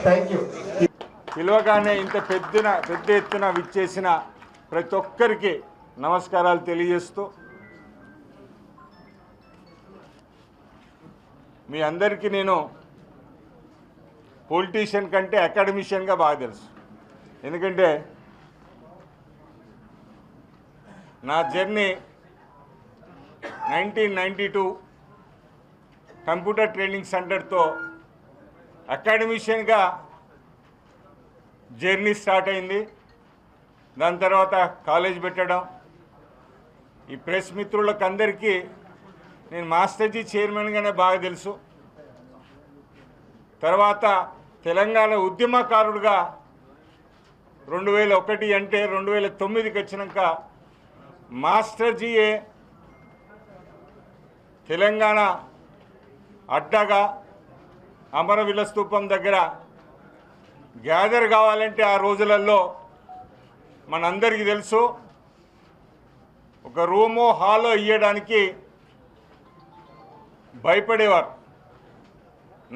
Thank you. పిలవగానే ఇంత పెద్ద ఎత్తున విచ్చేసిన ప్రతి ఒక్కరికి నమస్కారాలు తెలియజేస్తూ మీ అందరికీ నేను పొలిటీషియన్ కంటే అకాడమిషియన్గా బాగా తెలుసు. ఎందుకంటే నా జర్నీ 1992 కంప్యూటర్ ట్రైనింగ్ సెంటర్తో అకాడమిషియన్గా జర్నీ స్టార్ట్ అయింది. దాని తర్వాత కాలేజ్ పెట్టడం. ఈ ప్రెస్ మిత్రులకు అందరికీ నేను మాస్టర్జీ చైర్మన్గానే బాగా తెలుసు. తర్వాత తెలంగాణ ఉద్యమకారుడుగా 2001 అంటే 2009కి వచ్చినాక మాస్టర్జీయే తెలంగాణ అడ్డగా అమరవీరుల స్తూపం దగ్గర గ్యాదర్ కావాలంటే ఆ రోజులలో మనందరికీ తెలుసు ఒక రూమో హాలో ఇవ్వడానికి భయపడేవారు.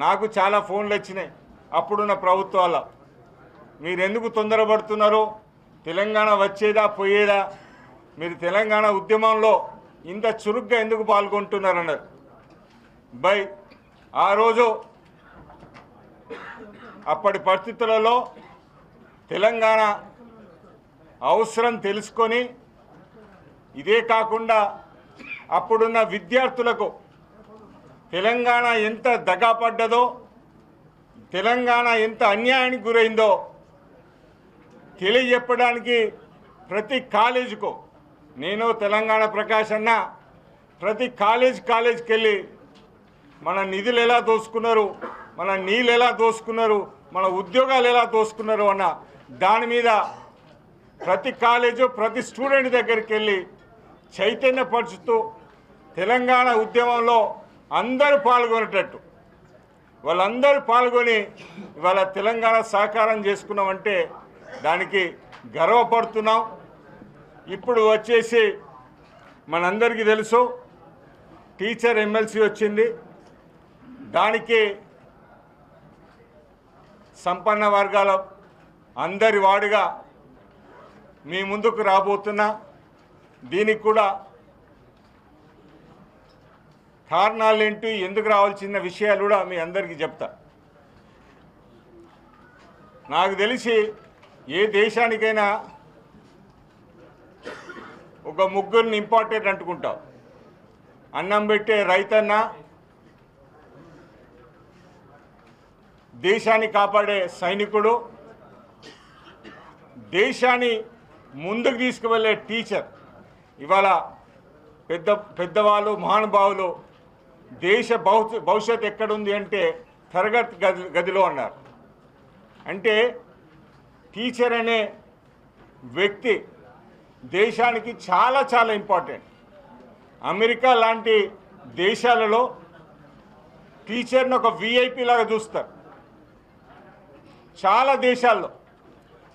నాకు చాలా ఫోన్లు వచ్చినాయి అప్పుడున్న ప్రభుత్వాల, మీరెందుకు తొందరపడుతున్నారు, తెలంగాణ వచ్చేదా పోయేదా, మీరు తెలంగాణ ఉద్యమంలో ఇంత చురుగ్గా ఎందుకు పాల్గొంటున్నారన్నారు. ఆ రోజు అప్పటి పరిస్థితులలో తెలంగాణ అవసరం తెలుసుకొని, ఇదే కాకుండా అప్పుడున్న విద్యార్థులకు తెలంగాణ ఎంత దగాపడ్డదో, తెలంగాణ ఎంత అన్యాయానికి గురైందో తెలియజెప్పడానికి ప్రతి కాలేజీకు నేను తెలంగాణ ప్రకాష్ అన్న ప్రతి కాలేజ్కి వెళ్ళి మన నిధులు ఎలా దోసుకున్నారు, మన నీళ్ళు ఎలా దోసుకున్నారు, మన ఉద్యోగాలు ఎలా దోసుకున్నారు అన్న దాని మీద ప్రతి కాలేజు ప్రతి స్టూడెంట్ దగ్గరికి వెళ్ళి చైతన్యపరుచుతూ తెలంగాణ ఉద్యమంలో అందరూ పాల్గొనేటట్టు వాళ్ళందరూ పాల్గొని ఇవాళ తెలంగాణ సాకారం చేసుకున్నామంటే దానికి గర్వపడుతున్నాం. ఇప్పుడు వచ్చేసి మనందరికీ తెలుసు టీచర్ ఎమ్మెల్సీ వచ్చింది. దానికి సంపన్న వర్గాల అందరి వాడిగా మీ ముందుకు రాబోతున్నా. దీనికి కూడా కారణాలేంటి, ఎందుకు రావాల్సిన విషయాలు కూడా మీ అందరికీ చెప్తా. నాకు తెలిసి ఏ దేశానికైనా ఒక ముగ్గురిని ఇంపార్టెంట్ అంటుకుంటాం. అన్నం పెట్టే రైతన్న, దేశాన్ని కాపాడే సైనికుడు, దేశాన్ని ముందుకు తీసుకువెళ్ళే టీచర్. ఇవాళ పెద్దవాళ్ళు మహానుభావులు దేశ భవిష్యత్ ఎక్కడుంది అంటే తరగతి గదిలో అన్నారు. అంటే టీచర్ అనే వ్యక్తి దేశానికి చాలా చాలా ఇంపార్టెంట్. అమెరికా లాంటి దేశాలలో టీచర్ని ఒక విఐపి లాగా చూస్తారు. చాలా దేశాల్లో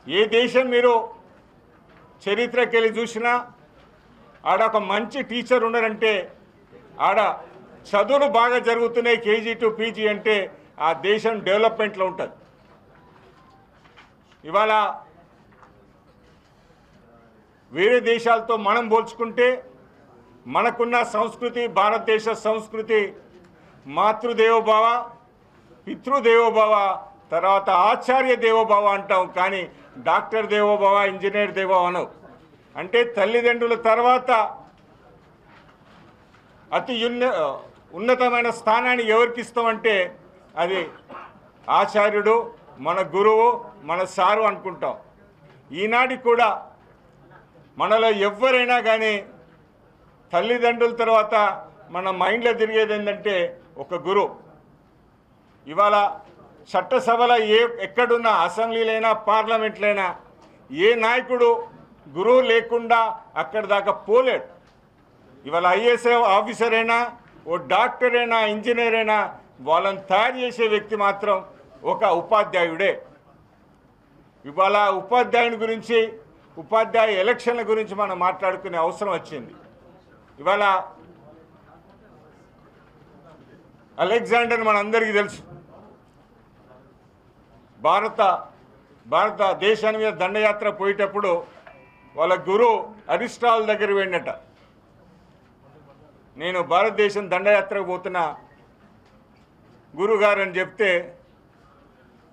ఏ దేశం మీరు చరిత్రకి వెళ్ళి చూసినా ఆడ ఒక మంచి టీచర్ ఉన్నారంటే ఆడ చదువులు బాగా జరుగుతున్నాయి, కేజీ టు పీజీ అంటే ఆ దేశం డెవలప్మెంట్లో ఉంటుంది. ఇవాళ వేరే దేశాలతో మనం పోల్చుకుంటే మనకున్న సంస్కృతి, భారతదేశ సంస్కృతి మాతృదేవోభవ, పితృదేవోభవ, తర్వాత ఆచార్య దేవోభవ అంటాం. కానీ డాక్టర్ దేవోభవ, ఇంజనీర్ దేవోభవ అనవు. అంటే తల్లిదండ్రుల తర్వాత అతి ఉన్నతమైన స్థానాన్ని ఎవరికి ఇస్తామంటే అది ఆచార్యుడు, మన గురువు, మన సారు అనుకుంటాం. ఈనాటికి కూడా మనలో ఎవరైనా కానీ తల్లిదండ్రుల తర్వాత మన మైండ్లో తిరిగేది ఏంటంటే ఒక గురువు. ఇవాళ చట్టసభల ఎక్కడున్నా, అసెంబ్లీలైనా పార్లమెంట్లైనా ఏ నాయకుడు గురువు లేకుండా అక్కడి దాకా పోలేడు. ఇవాళ ఐఏఎస్ ఆఫీసర్ అయినా, ఓ డాక్టర్ అయినా, ఇంజనీర్ అయినా వాళ్ళని తయారు చేసే వ్యక్తి మాత్రం ఒక ఉపాధ్యాయుడే. ఇవాళ ఉపాధ్యాయుని గురించి, ఉపాధ్యాయ ఎలక్షన్ల గురించి మనం మాట్లాడుకునే అవసరం వచ్చింది. ఇవాళ అలెగ్జాండర్ మనందరికీ తెలుసు. భారతదేశాన్ని మీద దండయాత్ర పోయేటప్పుడు వాళ్ళ గురువు అరిస్టాల్ దగ్గర వెళ్ళినట. నేను భారతదేశం దండయాత్రకు పోతున్న గురుగారు అని చెప్తే,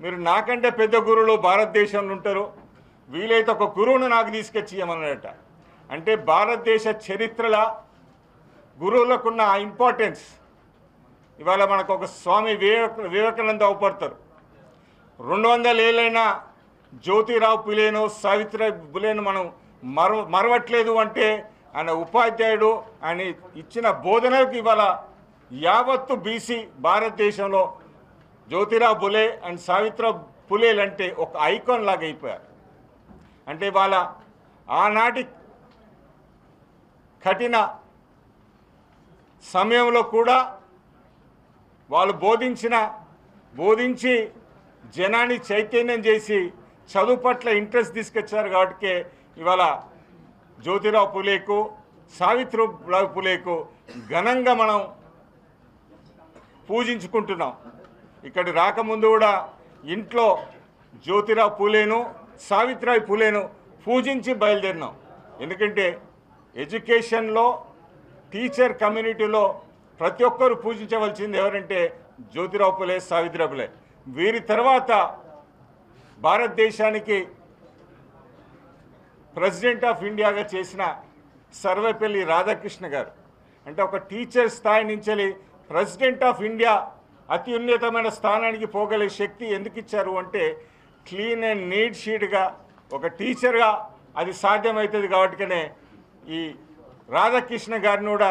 మీరు నాకంటే పెద్ద గురువులు భారతదేశంలో ఉంటారు, వీలైతే ఒక గురువును నాకు తీసుకొచ్చి ఇవ్వమన్నాడట. అంటే భారతదేశ చరిత్రల గురువులకున్న ఆ ఇంపార్టెన్స్ ఇవాళ మనకు ఒక స్వామి వివేకానంద అవపడతారు. 200 ఏళ్ళైనా జ్యోతిరావు పులేను, సావిత్రిబాయి పులేను మనం మరవట్లేదు అంటే ఆయన ఉపాధ్యాయుడు. ఆయన ఇచ్చిన బోధనలకు ఇవాళ యావత్తు బీసీ భారతదేశంలో జ్యోతిరావు పులే అండ్ సావిత్రిబాయి పులేలు అంటే ఒక ఐకాన్ లాగా అయిపోయారు. అంటే వాళ్ళ ఆనాటి కఠిన సమయంలో కూడా వాళ్ళు బోధించి జనాన్ని చైతన్యం చేసి చదువు పట్ల ఇంట్రెస్ట్ తీసుకొచ్చారు. కాబట్టి ఇవాళ జ్యోతిరావు పులేకు, సావిత్రిబాయి పులేకు ఘనంగా మనం పూజించుకుంటున్నాం. ఇక్కడి రాకముందు కూడా ఇంట్లో జ్యోతిరావు పులేను, సావిత్రిబాయి పులేను పూజించి బయలుదేరినాం. ఎందుకంటే ఎడ్యుకేషన్లో, టీచర్ కమ్యూనిటీలో ప్రతి ఒక్కరు పూజించవలసింది ఎవరంటే జ్యోతిరావు పులే, సావిత్రిబాయి పులే. వీరి తర్వాత భారతదేశానికి ప్రెసిడెంట్ ఆఫ్ ఇండియాగా చేసిన సర్వేపల్లి రాధాకృష్ణ గారు. అంటే ఒక టీచర్ స్థాయి నుంచి ప్రెసిడెంట్ ఆఫ్ ఇండియా అత్యున్నతమైన స్థానానికి పోగలిగే శక్తి ఎందుకు ఇచ్చారు అంటే, క్లీన్ అండ్ నీట్ షీట్గా ఒక టీచర్గా అది సాధ్యమవుతుంది. కాబట్టినే ఈ రాధాకృష్ణ గారిని కూడా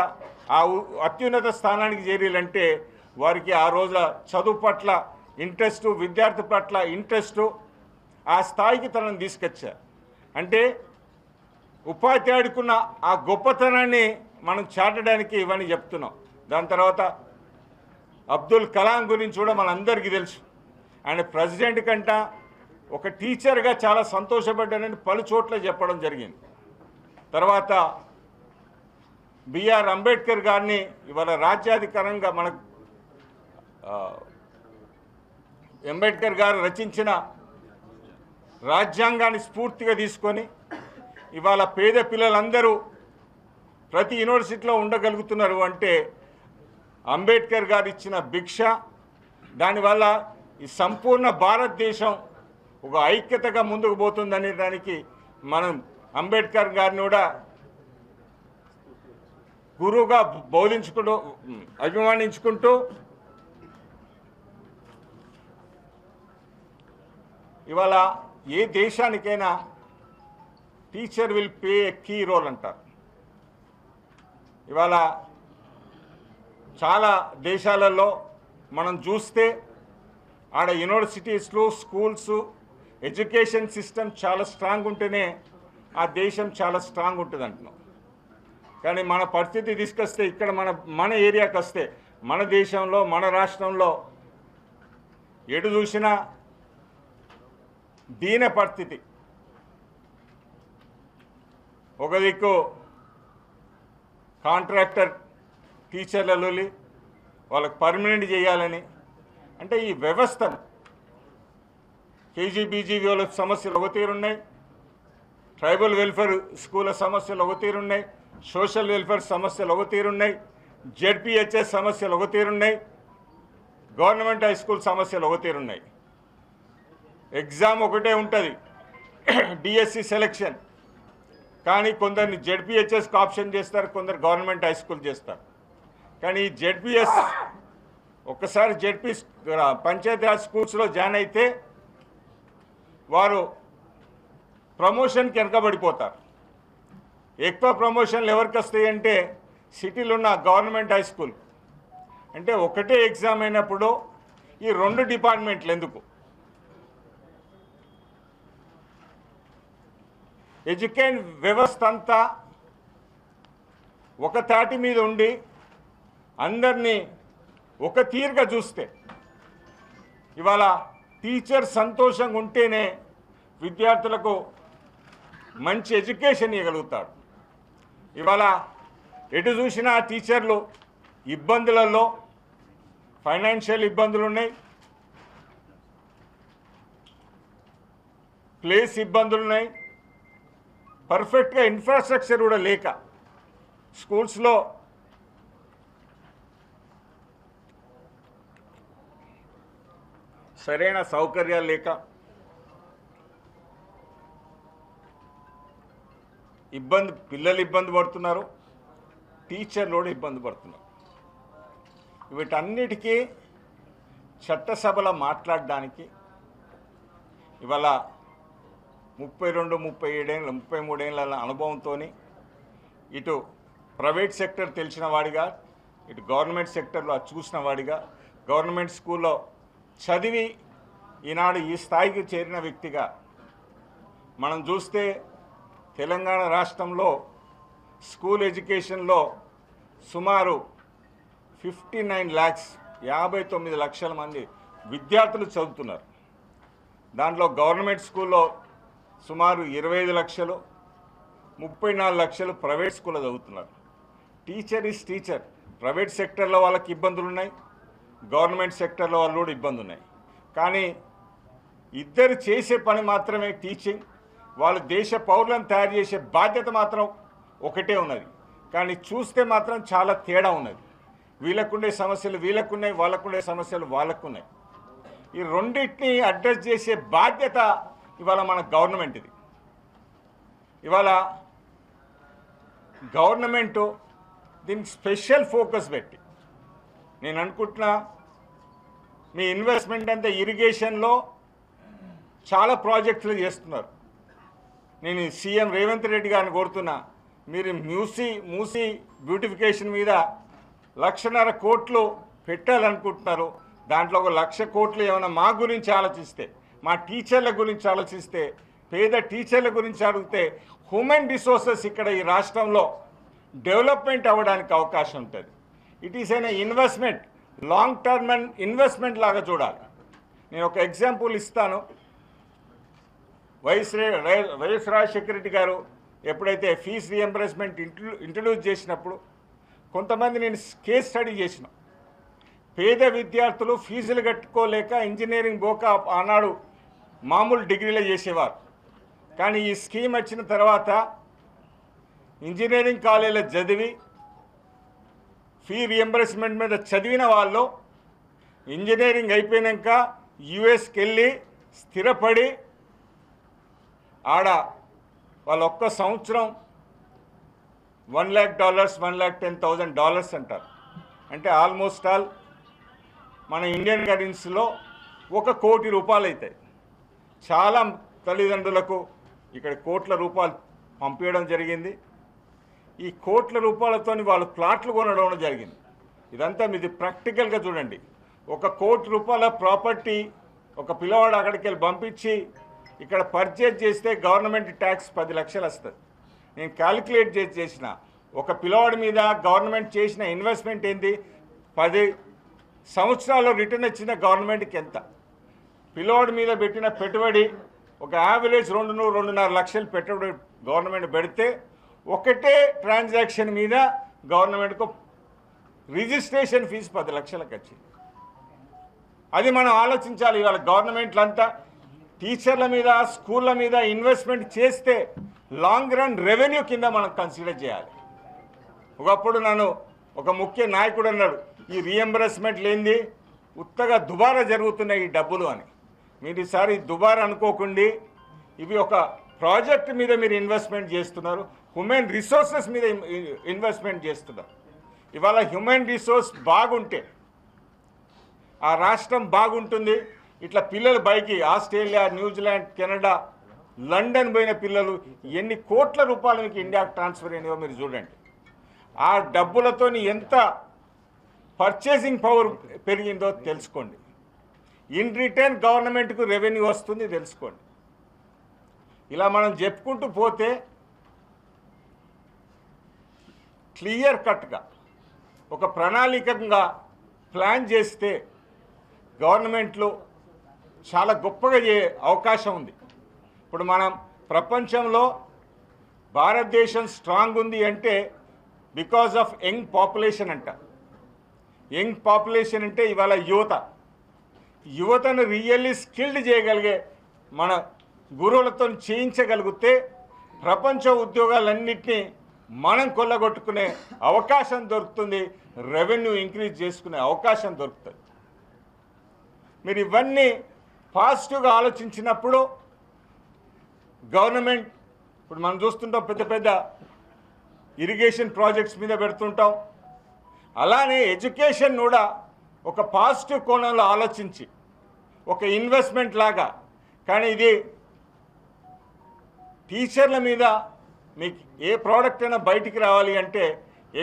ఆ అత్యున్నత స్థానానికి చేరాలంటే వారికి ఆ రోజుల చదువు పట్ల ఇంట్రెస్టు, విద్యార్థి పట్ల ఇంట్రెస్టు, ఆ స్థాయికి తనను తీసుకొచ్చారు. అంటే ఉపాధ్యాయుడికున్న ఆ గొప్పతనాన్ని మనం చాటడానికి ఇవన్నీ చెప్తున్నాం. దాని తర్వాత అబ్దుల్ కలాం గురించి కూడా మనందరికీ తెలుసు. ఆయన ప్రెసిడెంట్ కంట ఒక టీచర్గా చాలా సంతోషపడ్డానని పలు చోట్ల చెప్పడం జరిగింది. తర్వాత బిఆర్ అంబేద్కర్ గారిని ఇవాళ రాజ్యాధికారంగా మనకు అంబేద్కర్ గారు రచించిన రాజ్యాంగాన్ని స్ఫూర్తిగా తీసుకొని ఇవాళ పేద పిల్లలందరూ ప్రతి యూనివర్సిటీలో ఉండగలుగుతున్నారు అంటే అంబేద్కర్ గారు ఇచ్చిన భిక్ష. దానివల్ల ఈ సంపూర్ణ భారతదేశం ఒక ఐక్యతగా ముందుకు పోతుందనే దానికి మనం అంబేద్కర్ గారిని కూడా గురువుగా అభిమానించుకుంటూ ఇవాళ ఏ దేశానికైనా teacher will play a key role అంటారు. ఇవాళ చాలా దేశాలలో మనం చూస్తే ఆడ యూనివర్సిటీస్లో, స్కూల్స్, ఎడ్యుకేషన్ సిస్టమ్ చాలా స్ట్రాంగ్ ఉంటేనే ఆ దేశం చాలా స్ట్రాంగ్ ఉంటుంది అంటున్నాం. కానీ మన పరిస్థితి తీసుకొస్తే ఇక్కడ మన ఏరియాకి వస్తే మన దేశంలో, మన రాష్ట్రంలో ఎటు చూసినా దీన పరిస్థితి. ఒక దిక్కు కాంట్రాక్టర్ టీచర్లలో వాళ్ళకి పర్మనెంట్ చేయాలని, అంటే ఈ వ్యవస్థను కేజీబీజీ వాళ్ళ సమస్యలు ఒక తీరున్నాయి, ట్రైబల్ వెల్ఫేర్ స్కూళ్ళ సమస్యలు ఒక తీరున్నాయి, సోషల్ వెల్ఫేర్ సమస్యలు ఒక తీరున్నాయి, జెడ్పీహెచ్ఎస్ సమస్యలు ఒక తీరున్నాయి, గవర్నమెంట్ హై స్కూల్ సమస్యలు ఒక తీరున్నాయి. ఎగ్జామ్ ఒకటే ఉంటుంది, డిఎస్సి సెలెక్షన్. కానీ కొందరిని జెడ్పీహెచ్ఎస్కి ఆప్షన్ చేస్తారు, కొందరు గవర్నమెంట్ హై స్కూల్ చేస్తారు. కానీ ఈ జెడ్పీఎస్ ఒక్కసారి పంచాయతీరాజ్ స్కూల్స్లో జాయిన్ అయితే వారు ప్రమోషన్కి వెనకబడిపోతారు. ఎక్కువ ప్రమోషన్లు ఎవరికి వస్తాయంటే సిటీలో ఉన్న గవర్నమెంట్ హై స్కూల్. అంటే ఒకటే ఎగ్జామ్ అయినప్పుడు ఈ రెండు డిపార్ట్మెంట్లు ఎందుకు? ఎడ్యుకేషన్ వ్యవస్థ అంతా ఒక తాటి మీద ఉండి అందరినీ ఒక తీరుగా చూస్తే, ఇవాళ టీచర్ సంతోషంగా ఉంటేనే విద్యార్థులకు మంచి ఎడ్యుకేషన్ ఇవ్వగలుగుతాడు. ఇవాళ ఎటు చూసినా టీచర్లు ఇబ్బందులలో, ఫైనాన్షియల్ ఇబ్బందులు ఉన్నాయి, ప్లేస్ ఇబ్బందులు ఉన్నాయి, పర్ఫెక్ట్గా ఇన్ఫ్రాస్ట్రక్చర్ కూడా లేక స్కూల్స్లో సరైన సౌకర్యాలు లేక పిల్లలు ఇబ్బంది పడుతున్నారు, టీచర్లు కూడా ఇబ్బంది పడుతున్నారు. వీటన్నిటికీ చట్టసభలో మాట్లాడడానికి ఇవాళ 33 ఏళ్ళ అనుభవంతో ఇటు ప్రైవేట్ సెక్టర్ తెలిసిన వాడిగా, ఇటు గవర్నమెంట్ సెక్టర్లో చూసిన వాడిగా, గవర్నమెంట్ స్కూల్లో చదివి ఈనాడు ఈ స్థాయికి చేరిన వ్యక్తిగా మనం చూస్తే తెలంగాణ రాష్ట్రంలో స్కూల్ ఎడ్యుకేషన్లో సుమారు 59 లక్షల మంది విద్యార్థులు చదువుతున్నారు. దాంట్లో గవర్నమెంట్ స్కూల్లో సుమారు 25 లక్షలు, 34 లక్షలు ప్రైవేట్ స్కూల్లో చదువుతున్నారు. Teacher is teacher. ప్రైవేట్ సెక్టర్లో వాళ్ళకి ఇబ్బందులు ఉన్నాయి, గవర్నమెంట్ సెక్టర్లో వాళ్ళు కూడా ఇబ్బంది ఉన్నాయి. కానీ ఇద్దరు చేసే పని మాత్రమే టీచింగ్. వాళ్ళు దేశ పౌరులను తయారు చేసే బాధ్యత మాత్రం ఒకటే ఉన్నది. కానీ చూస్తే మాత్రం చాలా తేడా ఉన్నది. వీళ్ళకుండే సమస్యలు వీళ్ళకున్నాయి, వాళ్ళకుండే సమస్యలు వాళ్ళకున్నాయి. ఈ రెండింటిని అడ్రస్ చేసే బాధ్యత ఇవాళ మన గవర్నమెంట్ది. ఇవాళ గవర్నమెంటు దీనికి స్పెషల్ ఫోకస్ పెట్టి, నేను అనుకుంటున్నా మీ ఇన్వెస్ట్మెంట్ అంతా ఇరిగేషన్లో చాలా ప్రాజెక్టులు చేస్తున్నారు. నేను సీఎం రేవంత్ రెడ్డి గారిని కోరుతున్నా, మీరు మూసీ బ్యూటిఫికేషన్ మీద 1,50,000 కోట్లు పెట్టాలనుకుంటున్నారు. దాంట్లో 1,00,000 కోట్లు ఏమైనా మా గురించి ఆలోచిస్తే, మా టీచర్ల గురించి ఆలోచిస్తే, పేద టీచర్ల గురించి అడిగితే హ్యూమన్ రిసోర్సెస్ ఇక్కడ ఈ రాష్ట్రంలో డెవలప్మెంట్ అవ్వడానికి అవకాశం ఉంటుంది. It is an investment, long term investment లాగా చూడాలి. నేను ఒక ఎగ్జాంపుల్ ఇస్తాను. వైఎస్ రాజశేఖర రెడ్డి గారు ఎప్పుడైతే ఫీజు రీఎంబర్స్మెంట్ ఇంట్రడ్యూస్ చేసినప్పుడు కొంతమంది నేను కేస్ స్టడీ చేసిన పేద విద్యార్థులు ఫీజులు కట్టుకోలేక ఇంజనీరింగ్ పోక ఆనాడు మామూలు డిగ్రీలో చేసేవారు. కానీ ఈ స్కీమ్ వచ్చిన తర్వాత ఇంజనీరింగ్ కాలేజీలో చదివి ఫీ రీఎంబర్స్మెంట్ మీద చదివిన వాళ్ళు ఇంజనీరింగ్ అయిపోయాక యుఎస్కి వెళ్ళి స్థిరపడి ఆడ వాళ్ళు ఒక్క సంవత్సరం $1,00,000 $1,10,000 అంటారు. అంటే ఆల్మోస్ట్ ఆల్ మన ఇండియన్ కరెన్సీలో ₹1 కోటి అవుతాయి. చాలా తల్లిదండ్రులకు ఇక్కడ కోట్ల రూపాయలు పంపించడం జరిగింది. ఈ కోట్ల రూపాయలతో వాళ్ళు ప్లాట్లు కొనడం జరిగింది. ఇదంతా మీది ప్రాక్టికల్గా చూడండి. ₹1 కోటి ప్రాపర్టీ ఒక పిల్లవాడు అక్కడికి వెళ్ళి పంపించి ఇక్కడ పర్చేజ్ చేస్తే గవర్నమెంట్ ట్యాక్స్ 10 లక్షలు వస్తుంది. నేను క్యాలిక్యులేట్ చేసిన ఒక పిల్లవాడి మీద గవర్నమెంట్ చేసిన ఇన్వెస్ట్మెంట్ ఏంది, 10 సంవత్సరాల్లో రిటర్న్ వచ్చిన గవర్నమెంట్కి ఎంత, పిల్లవాడి మీద పెట్టిన పెట్టుబడి ఒక యావరేజ్ 2-2.5 లక్షలు పెట్టుబడి గవర్నమెంట్ పెడితే ఒకటే ట్రాన్సాక్షన్ మీద గవర్నమెంట్కు రిజిస్ట్రేషన్ ఫీజు 10 లక్షలకు వచ్చింది. అది మనం ఆలోచించాలి. ఇవాళ గవర్నమెంట్లంతా టీచర్ల మీద స్కూళ్ళ మీద ఇన్వెస్ట్మెంట్ చేస్తే లాంగ్ రన్ రెవెన్యూ కింద మనం కన్సిడర్ చేయాలి. ఒకప్పుడు నన్ను ఒక ముఖ్య నాయకుడు అన్నాడు, ఈ రీఎంబర్స్మెంట్ లేనిది ఉత్తగా దుబారా జరుగుతున్నాయి ఈ డబ్బులు అని. మీరు ఈసారి దుబారా అనుకోకుండా ఇవి ఒక ప్రాజెక్ట్ మీద మీరు ఇన్వెస్ట్మెంట్ చేస్తున్నారు, హ్యూమన్ రిసోర్సెస్ మీద ఇన్వెస్ట్మెంట్ చేస్తున్నారు. ఇవాళ హ్యూమన్ రిసోర్స్ బాగుంటే ఆ రాష్ట్రం బాగుంటుంది. ఇట్లా పిల్లలు బయకి ఆస్ట్రేలియా, న్యూజిలాండ్, కెనడా, లండన్ పోయిన పిల్లలు ఎన్ని కోట్ల రూపాయలు మీకు ఇండియాకు ట్రాన్స్ఫర్ అయినాయో మీరు చూడండి. ఆ డబ్బులతో ఎంత పర్చేసింగ్ పవర్ పెరిగిందో తెలుసుకోండి. ఇన్ రిటర్న్ గవర్నమెంట్కు రెవెన్యూ వస్తుంది తెలుసుకోండి. ఇలా మనం చెప్పుకుంటూ పోతే క్లియర్ కట్గా ఒక ప్రణాళికంగా ప్లాన్ చేస్తే గవర్నమెంట్లు చాలా గొప్పగా అవకాశం ఉంది. ఇప్పుడు మనం ప్రపంచంలో భారతదేశం స్ట్రాంగ్ ఉంది అంటే బికాజ్ ఆఫ్ యంగ్ పాపులేషన్ అంట. యంగ్ పాపులేషన్ అంటే ఇవాళ యువతను రియల్లీ స్కిల్డ్ చేయగలిగే మన గురువులతో చేయించగలిగితే ప్రపంచ ఉద్యోగాలన్నింటినీ మనం కొల్లగొట్టుకునే అవకాశం దొరుకుతుంది, రెవెన్యూ ఇంక్రీజ్ చేసుకునే అవకాశం దొరుకుతుంది. మీరు ఇవన్నీ పాజిటివ్గా ఆలోచించినప్పుడు గవర్నమెంట్ ఇప్పుడు మనం చూస్తుంటాం, పెద్ద పెద్ద ఇరిగేషన్ ప్రాజెక్ట్స్ మీద పెడుతుంటాం. అలానే ఎడ్యుకేషన్ కూడా ఒక పాజిటివ్ కోణంలో ఆలోచించి ఒక ఇన్వెస్ట్మెంట్ లాగా, కానీ ఇది టీచర్ల మీద మీకు ఏ ప్రోడక్ట్ అయినా బయటికి రావాలి అంటే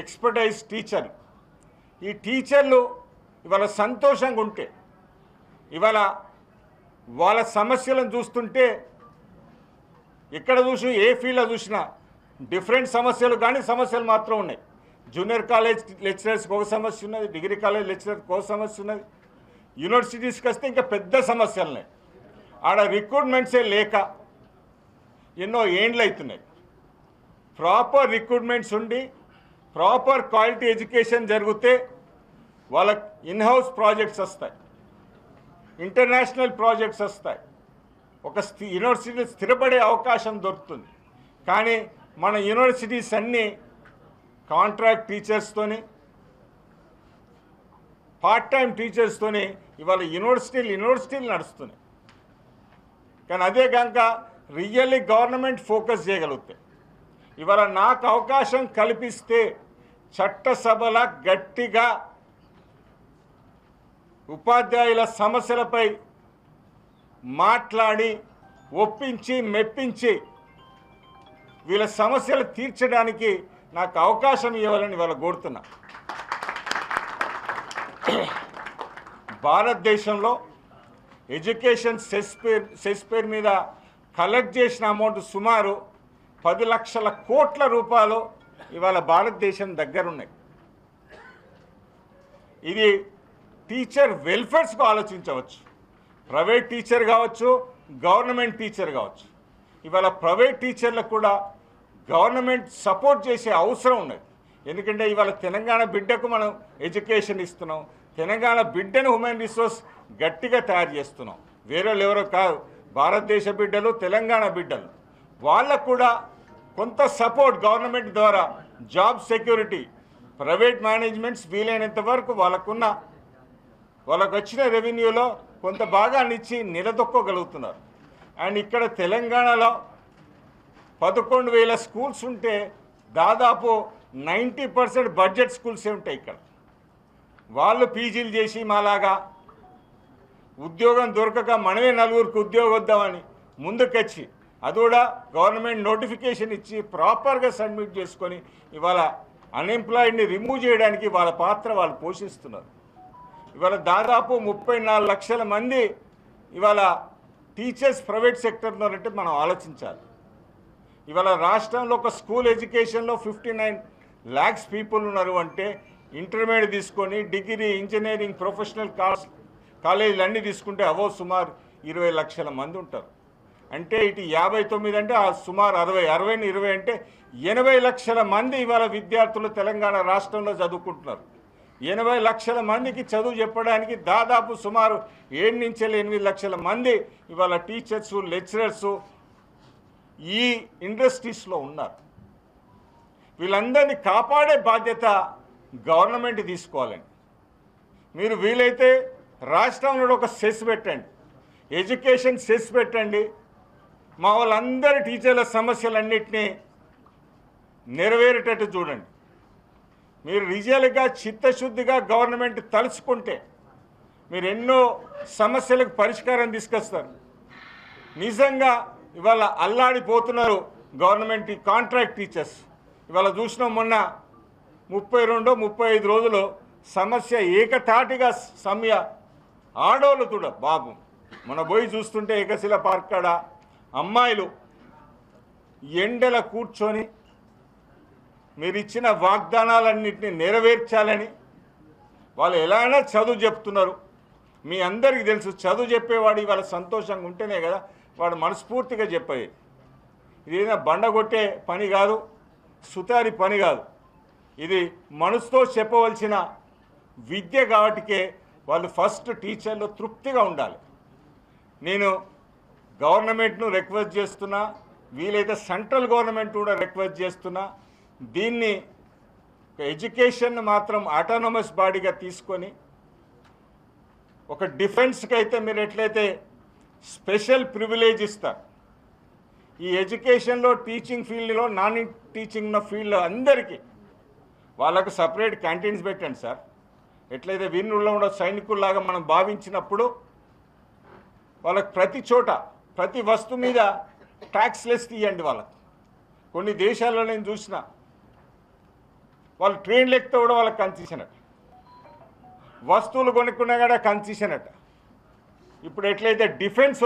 ఎక్స్పర్టైజ్ టీచర్. ఈ టీచర్లు ఇవాళ సంతోషంగా ఉంటే, ఇవాళ వాళ్ళ సమస్యలను చూస్తుంటే ఎక్కడ చూసి ఏ ఫీల్డ్లో చూసినా డిఫరెంట్ సమస్యలు కానీ సమస్యలు మాత్రం ఉన్నాయి. జూనియర్ కాలేజ్ లెక్చరర్స్కి ఒక సమస్య ఉన్నది, డిగ్రీ కాలేజ్ లెక్చరర్కి ఒక సమస్య ఉన్నది, యూనివర్సిటీస్కి వస్తే ఇంకా పెద్ద సమస్యలు ఉన్నాయి. ఆడ రిక్రూట్మెంట్సే లేక ఎన్నో ఏండ్లు అవుతున్నాయి. ప్రాపర్ రిక్రూట్మెంట్స్ ఉండి ప్రాపర్ క్వాలిటీ ఎడ్యుకేషన్ జరిగితే వాళ్ళకి ఇన్హౌస్ ప్రాజెక్ట్స్ వస్తాయి, ఇంటర్నేషనల్ ప్రాజెక్ట్స్ వస్తాయి, ఒక యూనివర్సిటీ స్థిరపడే అవకాశం దొరుకుతుంది. కానీ మన యూనివర్సిటీస్ అన్నీ కాంట్రాక్ట్ టీచర్స్తోని, పార్ట్ టైం టీచర్స్తోని ఇవాళ యూనివర్సిటీలు నడుస్తున్నాయి. కానీ అదే కనుక రియల్లీ గవర్నమెంట్ ఫోకస్ చేయగలుగుతాయి. ఇవాళ నాకు అవకాశం కల్పిస్తే చట్టసభల గట్టిగా ఉపాధ్యాయుల సమస్యలపై మాట్లాడి ఒప్పించి మెప్పించి వీళ్ళ సమస్యలు తీర్చడానికి నాకు అవకాశం ఇవ్వాలని ఇవాళ కోరుతున్నా. భారతదేశంలో ఎడ్యుకేషన్ సెస్ పేరు మీద కలెక్ట్ చేసిన అమౌంట్ సుమారు 10 లక్షల కోట్ల రూపాయలు ఇవాళ భారతదేశం దగ్గర ఉన్నాయి. ఇది టీచర్ వెల్ఫేర్స్కు ఆలోచించవచ్చు, ప్రైవేట్ టీచర్ కావచ్చు, గవర్నమెంట్ టీచర్ కావచ్చు. ఇవాళ ప్రైవేట్ టీచర్లకు కూడా గవర్నమెంట్ సపోర్ట్ చేసే అవసరం ఉన్నది. ఎందుకంటే ఇవాళ తెలంగాణ బిడ్డకు మనం ఎడ్యుకేషన్ ఇస్తున్నాం, తెలంగాణ బిడ్డను హ్యూమన్ రిసోర్స్ గట్టిగా తయారు చేస్తున్నాం. వేరేళ్ళు ఎవరో కాదు, భారతదేశ బిడ్డలు, తెలంగాణ బిడ్డలు. వాళ్ళకు కూడా కొంత సపోర్ట్ గవర్నమెంట్ ద్వారా, జాబ్ సెక్యూరిటీ, ప్రైవేట్ మేనేజ్మెంట్స్ వీలైనంత వరకు వాళ్ళకు వచ్చిన రెవెన్యూలో కొంత భాగాన్ని ఇచ్చి నిలదొక్కగలుగుతున్నారు. అండ్ ఇక్కడ తెలంగాణలో 11,000 స్కూల్స్ ఉంటే దాదాపు 90% బడ్జెట్ స్కూల్సే ఉంటాయి. ఇక్కడ వాళ్ళు పీజీలు చేసి మాలాగా ఉద్యోగం దొరకక మనమే నలుగురికి ఉద్యోగం వద్దామని ముందుకొచ్చి అది కూడా గవర్నమెంట్ నోటిఫికేషన్ ఇచ్చి ప్రాపర్గా సబ్మిట్ చేసుకొని ఇవాళ అన్ఎంప్లాయిడ్ని రిమూవ్ చేయడానికి వాళ్ళ పాత్ర వాళ్ళు పోషిస్తున్నారు. ఇవాళ దాదాపు 34 లక్షల మంది ఇవాళ టీచర్స్ ప్రైవేట్ సెక్టర్లో అంటే మనం ఆలోచించాలి. ఇవాళ రాష్ట్రంలో ఒక స్కూల్ ఎడ్యుకేషన్లో 59 lakhs పీపుల్ ఉన్నారు అంటే ఇంటర్మీడియట్ తీసుకొని డిగ్రీ, ఇంజనీరింగ్, ప్రొఫెషనల్ కాలేజీలు అన్నీ తీసుకుంటే సుమారు 20 లక్షల మంది ఉంటారు. అంటే ఇటు 59 అంటే సుమారు 60 20 అంటే 80 లక్షల మంది ఇవాళ విద్యార్థులు తెలంగాణ రాష్ట్రంలో చదువుకుంటున్నారు. 80 లక్షల మందికి చదువు చెప్పడానికి దాదాపు సుమారు 7 నుంచి 8 లక్షల మంది ఇవాళ టీచర్సు, లెక్చరర్సు ఈ ఇండస్ట్రీస్లో ఉన్నారు. వీళ్ళందరినీ కాపాడే బాధ్యత గవర్నమెంట్ తీసుకోవాలండి. మీరు వీలైతే రాష్ట్రంలో ఒక సెస్ పెట్టండి, ఎడ్యుకేషన్ సెస్ పెట్టండి. మా వాళ్ళందరి టీచర్ల సమస్యలన్నింటినీ నెరవేరేటట్టు చూడండి. మీరు రియల్గా చిత్తశుద్ధిగా గవర్నమెంట్ తలుచుకుంటే మీరు ఎన్నో సమస్యలకు పరిష్కారం తీసుకొస్తారు. నిజంగా ఇవాళ అల్లాడిపోతున్నారు గవర్నమెంట్ కాంట్రాక్ట్ టీచర్స్. ఇవాళ చూసినాం మొన్న 32-35 రోజులు సమస్య ఏకతాటిగా సమ్య ఆడోళ్ళు కూడా బాబు మన పోయి చూస్తుంటే ఏకశిల పార్క్ కాడ అమ్మాయిలు ఎండల కూర్చొని మీరు ఇచ్చిన వాగ్దానాలన్నింటినీ నెరవేర్చాలని వాళ్ళు ఎలాగైనా చదువు చెప్తున్నారు. మీ అందరికీ తెలుసు, చదువు చెప్పేవాడు ఇవాళ సంతోషంగా ఉంటేనే కదా వాడు మనస్ఫూర్తిగా చెప్పేది. ఇదేనా బండగొట్టే పని కాదు, సుతారి పని కాదు. ఇది మనసుతో చెప్పవలసిన విద్య కాబట్టికే వాళ్ళు ఫస్ట్ టీచర్లు తృప్తిగా ఉండాలి. నేను గవర్నమెంట్ను రిక్వెస్ట్ చేస్తున్నా, వీలైతే సెంట్రల్ గవర్నమెంట్ కూడా రిక్వెస్ట్ చేస్తున్నా, దీన్ని ఎడ్యుకేషన్ మాత్రం ఆటోనమస్ బాడీగా తీసుకొని ఒక డిఫెన్స్కి అయితే మీరు ఎట్లయితే స్పెషల్ ప్రివిలేజ్ ఇస్తారు, ఈ ఎడ్యుకేషన్లో టీచింగ్ ఫీల్డ్లో నాన్ టీచింగ్ ఉన్న ఫీల్డ్లో అందరికీ వాళ్ళకు సపరేట్ క్యాంటీన్స్ పెట్టండి సార్. ఎట్లయితే వీరుల్లో ఉన్న సైనికుల్లాగా మనం భావించినప్పుడు వాళ్ళకి ప్రతి చోట ప్రతి వస్తువు మీద ట్యాక్స్ లెస్ తీయండి వాళ్ళకి. కొన్ని దేశాల్లో నేను చూసిన వాళ్ళు ట్రైన్లు ఎక్కితే కూడా వాళ్ళకి కన్సెషన్ అట, వస్తువులు కొనుక్కున్నా కూడా కన్సెషన్ అట. ఇప్పుడు ఎట్లయితే డిఫెన్స్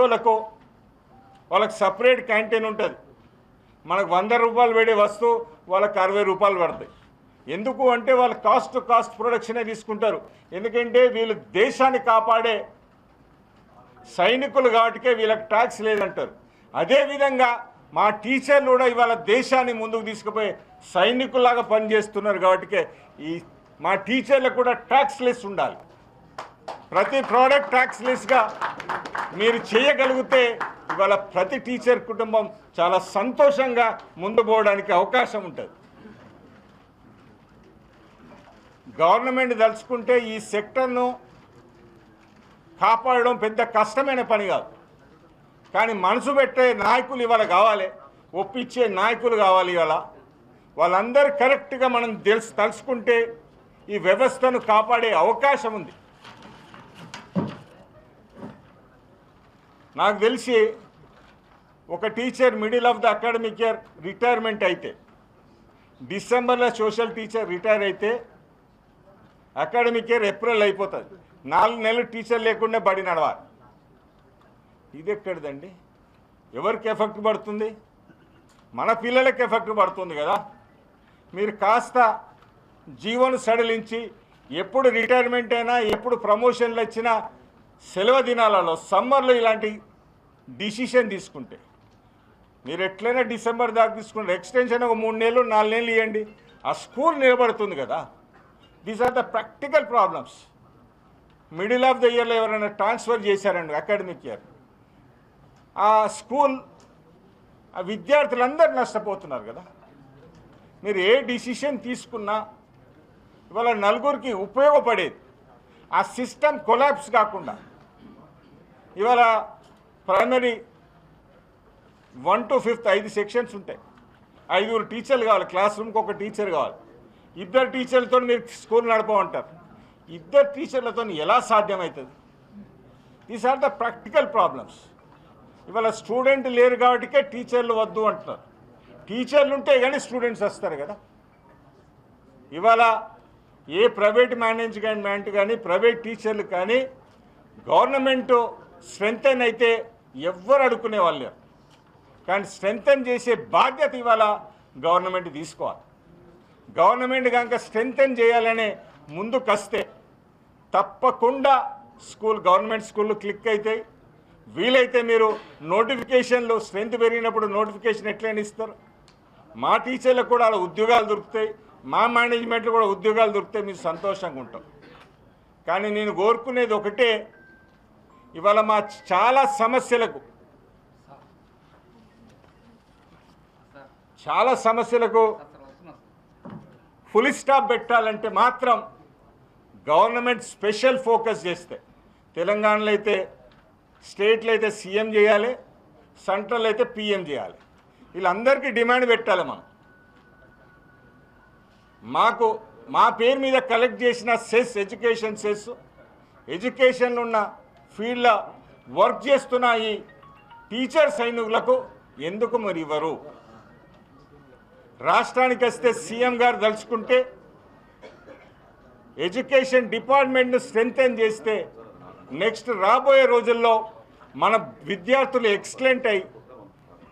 వాళ్ళకి సపరేట్ క్యాంటీన్ ఉంటుంది, మనకు 100 రూపాయలు పడే వస్తువు వాళ్ళకి 60 రూపాయలు పడతాయి. ఎందుకు అంటే వాళ్ళు కాస్ట్ ప్రొడక్షనే తీసుకుంటారు. ఎందుకంటే వీళ్ళు దేశాన్ని కాపాడే సైనికులు కాబట్టికే వీళ్ళకి ట్యాక్స్ లేదంటారు. అదేవిధంగా మా టీచర్లు కూడా ఇవాళ దేశాన్ని ముందుకు తీసుకుపోయి సైనికుల్లాగా పనిచేస్తున్నారు కాబట్టికే ఈ మా టీచర్లకు కూడా ట్యాక్స్ లెస్ ఉండాలి. ప్రతి ప్రోడక్ట్ ట్యాక్స్ లెస్గా మీరు చేయగలిగితే ఇవాళ ప్రతి టీచర్ కుటుంబం చాలా సంతోషంగా ముందు పోవడానికి అవకాశం ఉంటుంది. గవర్నమెంట్ తలుచుకుంటే ఈ సెక్టర్ను కాపాడడం పెద్ద కష్టమైన పని కాదు, కానీ మనసు పెట్టే నాయకులు ఇవాళ కావాలి, ఒప్పించే నాయకులు కావాలి. ఇవాళ వాళ్ళందరూ కరెక్ట్గా మనం తలుచుకుంటే ఈ వ్యవస్థను కాపాడే అవకాశం ఉంది. నాకు తెలిసి ఒక teacher middle of the academic year retirement అయితే, డిసెంబర్లో సోషల్ టీచర్ రిటైర్ అయితే అకాడమిక్ ఇయర్ ఏప్రిల్ అయిపోతుంది. 4 నెలలు టీచర్ లేకుండా బడి నడవాలి. ఇది ఎక్కడిదండి? ఎవరికి ఎఫెక్ట్ పడుతుంది? మన పిల్లలకి ఎఫెక్ట్ పడుతుంది కదా. మీరు కాస్త జీవోను సడలించి ఎప్పుడు రిటైర్మెంట్ అయినా ఎప్పుడు ప్రమోషన్లు వచ్చినా సెలవు దినాలలో సమ్మర్లో ఇలాంటి డిసిషన్ తీసుకుంటే మీరు ఎట్లయినా డిసెంబర్ దాకా తీసుకుంటే ఎక్స్టెన్షన్ ఒక 3 నెలలు 4 నెలలు ఇవ్వండి, ఆ స్కూల్ నిలబడుతుంది కదా. These are the practical problems. Middle of the ఇయర్లో ఎవరైనా ట్రాన్స్ఫర్ చేశారండి అకాడమిక్ ఇయర్, ఆ స్కూల్ ఆ విద్యార్థులందరూ నష్టపోతున్నారు కదా. మీరు ఏ డిసిషన్ తీసుకున్నా ఇవాళ నలుగురికి ఉపయోగపడేది, ఆ సిస్టమ్ కొలాప్స్ కాకుండా. ఇవాళ ప్రైమరీ 1 to 5th 5 సెక్షన్స్ ఉంటాయి, 5 టీచర్లు కావాలి, క్లాస్ రూమ్కి ఒక టీచర్ కావాలి. 2 టీచర్లతో మీరు స్కూల్ నడపమంటారు, 2 టీచర్లతో ఎలా సాధ్యమవుతుంది? These are the practical problems. ఇవాళ స్టూడెంట్ లేరు కాబట్టికే టీచర్లు వద్దు అంటున్నారు. టీచర్లు ఉంటే కానీ స్టూడెంట్స్ వస్తారు కదా. ఇవాళ ఏ ప్రైవేట్ మేనేజ్మెంట్ కానీ ప్రైవేట్ టీచర్లు కానీ గవర్నమెంట్ స్ట్రెంగ్తెన్ అయితే ఎవ్వరు అడుక్కునే వాళ్ళు లేరు, కానీ స్ట్రెంగ్తెన్ చేసే బాధ్యత ఇవాళ గవర్నమెంట్ తీసుకోవాలి. గవర్నమెంట్ కనుక స్ట్రెంగ్తెన్ చేయాలనే ముందుకు వస్తే తప్పకుండా గవర్నమెంట్ స్కూళ్ళు క్లిక్ అవుతాయి. వీలైతే మీరు నోటిఫికేషన్లు స్ట్రెంత్ పెరిగినప్పుడు నోటిఫికేషన్ ఎట్లయినా ఇస్తారు. మా టీచర్లకు కూడా అలా ఉద్యోగాలు దొరుకుతాయి, మా మేనేజ్మెంట్లో కూడా ఉద్యోగాలు దొరికితే మీరు సంతోషంగా ఉంటాం. కానీ నేను కోరుకునేది ఒకటే, ఇవాళ మా చాలా సమస్యలకు ఫుల్ స్టాప్ పెట్టాలంటే మాత్రం గవర్నమెంట్ స్పెషల్ ఫోకస్ చేస్తే, తెలంగాణలో అయితే స్టేట్లో అయితే సీఎం చేయాలి, సెంట్రల్ అయితే పీఎం చేయాలి. వీళ్ళందరికీ డిమాండ్ పెట్టాలి. మా పేరు మీద కలెక్ట్ చేసిన సెస్, ఎడ్యుకేషన్ సెస్, ఎడ్యుకేషన్లో ఉన్న ఫీల్డ్లో వర్క్ చేస్తున్న ఈ టీచర్ సైనికులకు ఎందుకు మరి ఇవ్వరు? రాష్ట్రానికి వస్తే సీఎం గారు తలుచుకుంటే ఎడ్యుకేషన్ డిపార్ట్మెంట్ను స్ట్రెంగ్తెన్ చేస్తే నెక్స్ట్ రాబోయే రోజుల్లో మన విద్యార్థులు ఎక్సలెంట్ అయి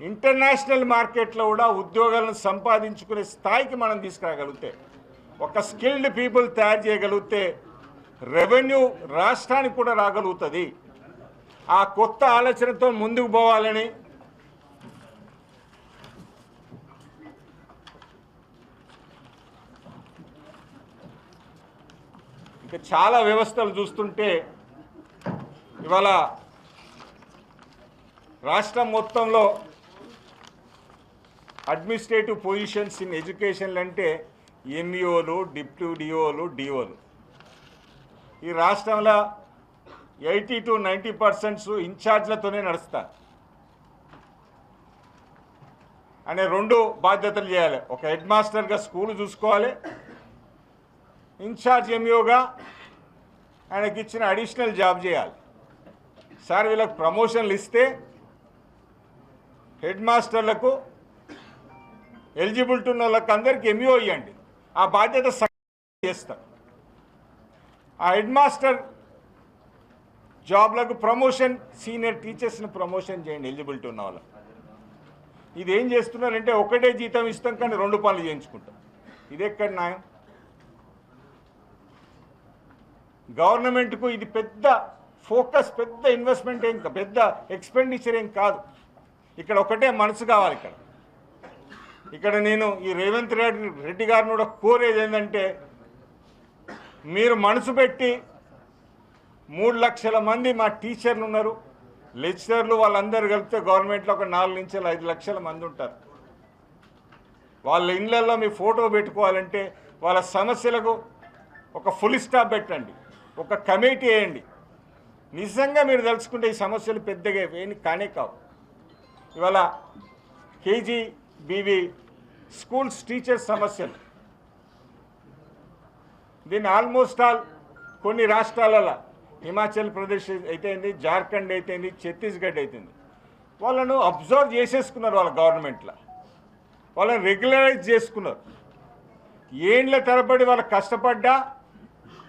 ఇంటర్నేషనల్ మార్కెట్లో కూడా ఉద్యోగాలను సంపాదించుకునే స్థాయికి మనం తీసుకురాగలిగితే, ఒక స్కిల్డ్ పీపుల్ తయారు చేయగలిగితే రెవెన్యూ రాష్ట్రానికి కూడా రాగలుగుతుంది. ఆ కొత్త ఆలోచనతో ముందుకు పోవాలని ఇంకా చాలా వ్యవస్థలు చూస్తుంటే ఇవాళ రాష్ట్రం మొత్తంలో అడ్మినిస్ట్రేటివ్ పొజిషన్స్ ఇన్ ఎడ్యుకేషన్ అంటే ఎంఈఓలు, డిప్యూటీ డిఓలు, డిఓలు. ఈ రాష్ట్రంలో 80 to 90% ఇన్ఛార్జ్లతోనే నడుస్తారు అనే రెండు బాధ్యతలు చేయాలి. ఒక హెడ్ మాస్టర్గా స్కూల్ చూసుకోవాలి, ఇన్ఛార్జ్ ఎంఈఓగా ఆయనకి ఇచ్చిన అడిషనల్ జాబ్ చేయాలి. సార్ వీళ్ళకి ప్రమోషన్లు ఇస్తే హెడ్ మాస్టర్లకు ఎలిజిబిలిటీ ఉన్న వాళ్ళకి అందరికీ ఎంఈఓ ఇవ్వండి, ఆ బాధ్యత చేస్తారు. ఆ హెడ్ మాస్టర్ జాబ్లకు ప్రమోషన్, సీనియర్ టీచర్స్ని ప్రమోషన్ చేయండి ఎలిజిబిలిటీ ఉన్న వాళ్ళకి. ఇది ఏం చేస్తున్నారంటే ఒకటే జీతం ఇస్తాం కానీ రెండు పనులు చేయించుకుంటాం. ఇది ఎక్కడ న్యాయం? గవర్నమెంట్కు ఇది పెద్ద ఫోకస్, పెద్ద ఇన్వెస్ట్మెంట్ ఏం, పెద్ద ఎక్స్పెండిచర్ ఏం కాదు. ఇక్కడ ఒకటే మనసు కావాలి. ఇక్కడ నేను ఈ రేవంత్ రెడ్డి గారిని కూడా కోరేది ఏంటంటే మీరు మనసు పెట్టి 3 లక్షల మంది మా టీచర్లు ఉన్నారు, లెక్చరర్లు, వాళ్ళందరూ కలిపితే గవర్నమెంట్లో ఒక 4 నుంచి 5 లక్షల మంది ఉంటారు. వాళ్ళ ఇళ్ళల్లో మీ ఫోటో పెట్టుకోవాలంటే వాళ్ళ సమస్యలకు ఒక ఫుల్ స్టాప్ పెట్టండి, ఒక కమిటీ వేయండి. నిజంగా మీరు తెలుసుకుంటే ఈ సమస్యలు పెద్దగా ఏమి కానే కావు. ఇవాళ కేజీబీవీ స్కూల్స్ టీచర్స్ సమస్యలు, దీన్ని ఆల్మోస్ట్ ఆల్ కొన్ని రాష్ట్రాలలో, హిమాచల్ ప్రదేశ్ అయితేంది, జార్ఖండ్ అయితేంది, ఛత్తీస్గఢ్ అయితేంది, వాళ్ళను అబ్జర్వ్ చేసేసుకున్నారు. వాళ్ళ గవర్నమెంట్లో వాళ్ళని రెగ్యులరైజ్ చేసుకున్నారు. ఏండ్ల తరబడి వాళ్ళకి కష్టపడ్డా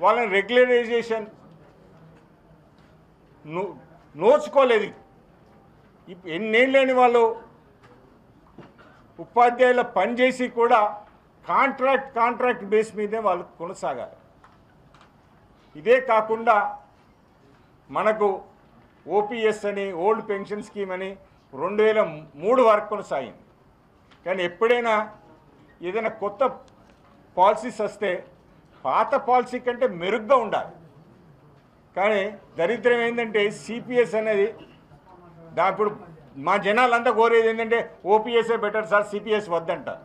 వాళ్ళని రెగ్యులరైజేషన్ నోచుకోలేదు. ఎన్నేళ్ళని వాళ్ళు ఉపాధ్యాయుల పనిచేసి కూడా కాంట్రాక్ట్ బేస్ మీదే వాళ్ళు కొనసాగాలి. ఇదే కాకుండా మనకు ఓపీఎస్ అని, ఓల్డ్ పెన్షన్ స్కీమ్ అని 2003 వరకు కొనసాగింది. కానీ ఎప్పుడైనా ఏదైనా కొత్త పాలసీస్ వస్తే పాత పాలసీ కంటే మెరుగ్గా ఉండాలి. కానీ దరిద్రం ఏంటంటే సిపిఎస్ అనేది ఇప్పుడు మా జనాలంతా కోరేది ఏంటంటే ఓపీఎస్ఏ బెటర్ సార్, సిపిఎస్ వద్దంటారు.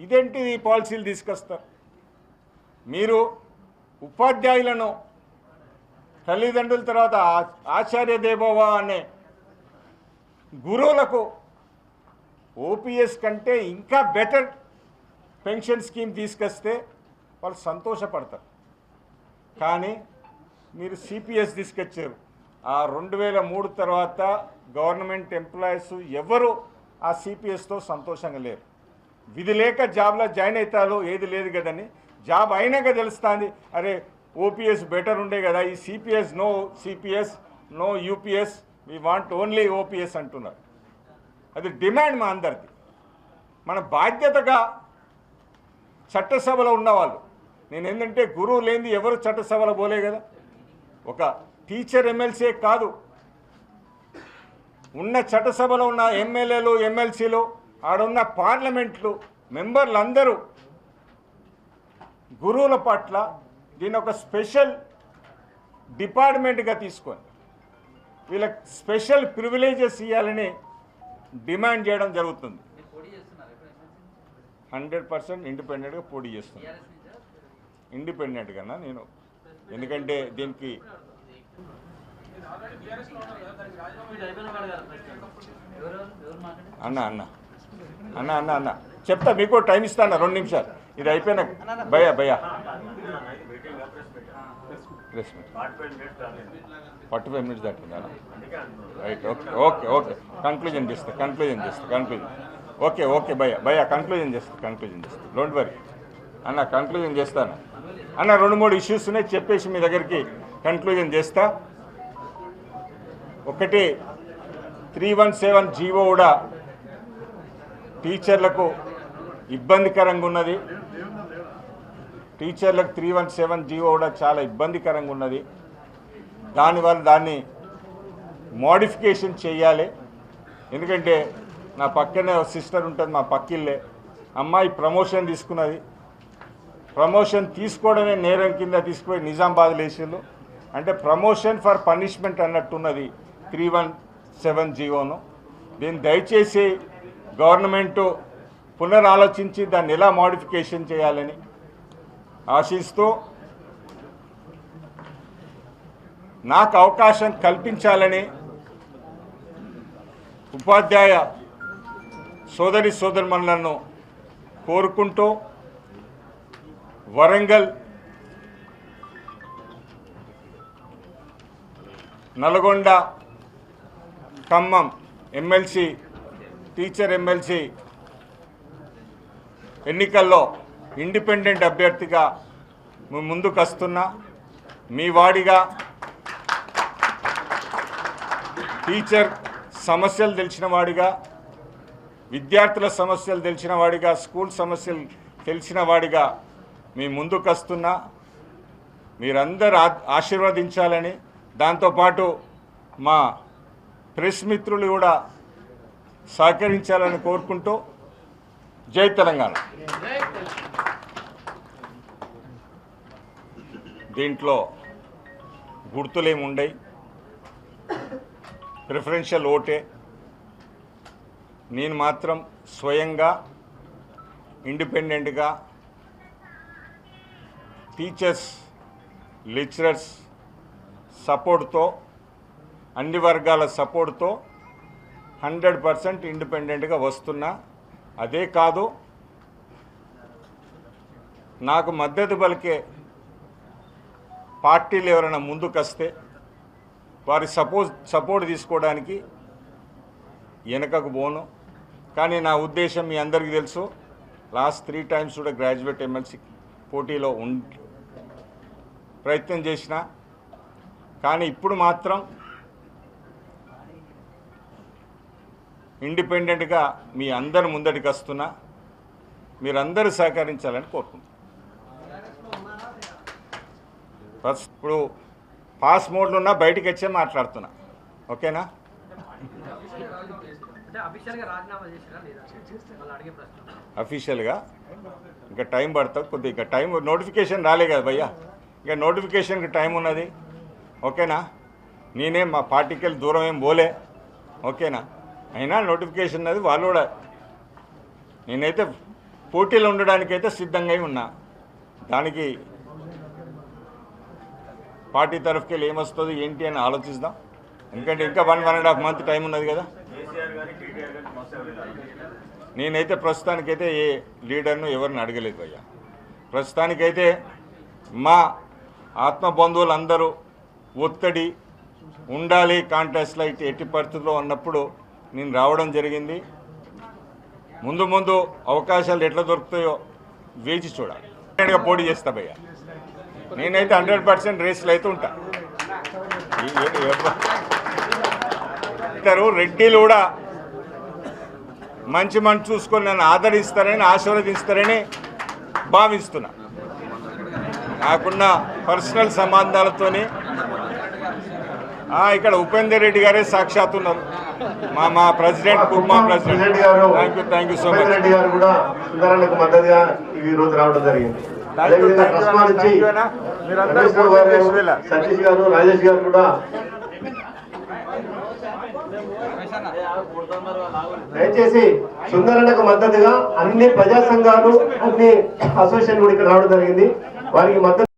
ఇదేంటి ఈ పాలసీలు తీసుకొస్తారు? మీరు ఉపాధ్యాయులను, తల్లిదండ్రుల తర్వాత ఆచార్య దేవోభవ అనే గురువులకు ఓపీఎస్ కంటే ఇంకా బెటర్ పెన్షన్ స్కీమ్ తీసుకొస్తే వాళ్ళు సంతోషపడతారు. కానీ మీరు సిపిఎస్ తీసుకొచ్చారు. ఆ 2003 తర్వాత గవర్నమెంట్ ఎంప్లాయీస్ ఎవరు ఆ సిపిఎస్తో సంతోషంగా లేరు. విధి లేక జాబ్లో జాయిన్ అవుతారు, ఏది లేదు కదని. జాబ్ అయినాక తెలుస్తుంది, అరే ఓపీఎస్ బెటర్ ఉండే కదా, ఈ CPS, no CPS, no UPS, we want only OPS అంటున్నారు. అది డిమాండ్ మా అందరిది. మన బాధ్యతగా చట్టసభలో ఉన్నవాళ్ళు, నేను ఏంటంటే గురువు లేనిది ఎవరు చట్టసభలో పోలే కదా. ఒక టీచర్ ఎమ్మెల్సీ కాదు, ఉన్న చట్టసభలో ఉన్న ఎమ్మెల్యేలు, ఎమ్మెల్సీలు, ఆడున్న పార్లమెంట్లు మెంబర్లు అందరూ గురువుల పట్ల దీన్ని ఒక స్పెషల్ డిపార్ట్మెంట్గా తీసుకొని వీళ్ళకి స్పెషల్ ప్రివిలేజెస్ ఇవ్వాలని డిమాండ్ చేయడం జరుగుతుంది. 100% ఇండిపెండెంట్గా పోటీ చేస్తున్నాను. ఇండిపెండెంట్ కన్నా నేను, ఎందుకంటే దీనికి అన్న చెప్తా, మీకు టైం ఇస్తాను 2 నిమిషాలు. ఇది అయిపోయినా భయ్యా 45 minutes దాటిందా? రైట్, ఓకే కంక్లూజన్ చేస్తా. ఓకే భయ్యా కంక్లూజన్ చేస్తా. డోంట్ వరీ అన్న, కంక్లూజన్ చేస్తాను అన్న. 2-3 ఇష్యూస్ ఉన్నాయి, చెప్పేసి మీ దగ్గరికి కంక్లూజన్ చేస్తా. ఒకటి 317 జీవో కూడా టీచర్లకు ఇబ్బందికరంగా ఉన్నది. టీచర్లకు 317 జీవో కూడా చాలా ఇబ్బందికరంగా ఉన్నది. దానివల్ల దాన్ని మోడిఫికేషన్ చేయాలి. ఎందుకంటే నా పక్కనే సిస్టర్ ఉంటుంది, మా పక్కిల్లే అమ్మాయి ప్రమోషన్ తీసుకున్నది. ప్రమోషన్ తీసుకోవడమే నేరం కింద తీసుకుపోయి నిజామాబాద్ లేసిళ్ళు. అంటే ప్రమోషన్ ఫర్ పనిష్మెంట్ అన్నట్టున్నది 317 జీవోను. దీన్ని దయచేసి గవర్నమెంటు పునరాలోచించి దాన్ని ఎలా మోడిఫికేషన్ చేయాలని ఆశిస్తూ నాకు అవకాశం కల్పించాలని ఉపాధ్యాయ సోదరి సోదరుమణులను కోరుకుంటూ Warangal, Nalgonda, Khammam MLC teacher MLC ఎన్నికల్లో ఇండిపెండెంట్ అభ్యర్థిగా ముందుకు వస్తున్నా. మీ వాడిగా టీచర్ సమస్యలు తెలిసిన వాడిగా, విద్యార్థుల సమస్యలు తెలిసిన వాడిగా, స్కూల్ సమస్యలు తెలిసిన వాడిగా మీ ముందుకు వస్తున్నా. మీరందరూ ఆశీర్వదించాలని, దాంతోపాటు మా ప్రెస్ మిత్రులు కూడా సహకరించాలని కోరుకుంటూ జై తెలంగాణ. దీంట్లో గుర్తులేమి ఉండయి, ప్రిఫరెన్షియల్ ఓటే. నేను మాత్రం స్వయంగా ఇండిపెండెంట్గా టీచర్స్, లెక్చరర్స్ సపోర్ట్తో, అన్ని వర్గాల సపోర్ట్తో 100% ఇండిపెండెంట్గా వస్తున్నా. అదే కాదు, నాకు మద్దతు పలికే పార్టీలు ఎవరైనా ముందుకొస్తే వారి సపోర్ట్ తీసుకోవడానికి వెనకకు పోను. కానీ నా ఉద్దేశం మీ అందరికీ తెలుసు, లాస్ట్ 3 times కూడా గ్రాడ్యుయేట్ ఎమ్మెల్సీ పోటీలో ప్రయత్నం చేసిన. కానీ ఇప్పుడు మాత్రం ఇండిపెండెంట్గా మీ అందరి ముందటికి వస్తున్నా. మీరందరూ సహకరించాలని కోరుకుంటున్నాను. ఫస్ట్ ఇప్పుడు పాస్ మోడ్లో ఉన్నా, బయటికి వచ్చే మాట్లాడుతున్నా. ఓకేనా? అఫీషియల్గా ఇంకా టైం పడుతుంది కొద్దిగా. ఇంకా టైం నోటిఫికేషన్ రాలే కదా భయ్యా, ఇంకా నోటిఫికేషన్కి టైం ఉన్నది. ఓకేనా? నేనేం మా పార్టీకి వెళ్ళి దూరం ఏం పోలే. ఓకేనా? అయినా నోటిఫికేషన్ అది వాళ్ళు కూడా, నేనైతే పోటీలో ఉండడానికైతే సిద్ధంగా ఉన్నా. దానికి పార్టీ తరఫుకి వెళ్ళి ఏమొస్తుంది ఏంటి అని ఆలోచిద్దాం. ఎందుకంటే ఇంకా 1.5 month టైం ఉన్నది కదా. నేనైతే ప్రస్తుతానికైతే ఏ లీడర్ను ఎవరిని అడగలేదు భయ్యా. ప్రస్తుతానికైతే మా ఆత్మ బంధువులందరూ ఒత్తిడి ఉండాలి కాంటెస్ట్లో ఎట్టి పరిస్థితుల్లో ఉన్నప్పుడు నేను రావడం జరిగింది. ముందు ముందు అవకాశాలు ఎట్లా దొరుకుతాయో వేచి చూడాలి. పోటీ చేస్తా భయ్యా. నేనైతే 100% రేసులు అయితే ఉంటా. రెడ్డిలు కూడా మంచి చూసుకొని నన్ను ఆదరిస్తారని, ఆశీర్వదిస్తారని భావిస్తున్నా. నాకున్న పర్సనల్ సంబంధాలతోని ఇక్కడ ఉపేందర్ రెడ్డి గారే సాక్షాత్ ఉన్నారు, మా ప్రెసిడెంట్, మా ప్రెసిడెంట్ గారు. Thank you so much. Reddy గారు కూడా సుందరానికి మద్దతుగా ఈ రోజు రావడం జరిగింది. సతీష్ గారు, రాజేష్ గారు కూడా దయచేసి సుందరన్నకు మద్దతుగా అన్ని ప్రజా సంఘాలు, అన్ని అసోసియేషన్ కూడా ఇక్కడ రావడం జరిగింది. వారికి మద్దతు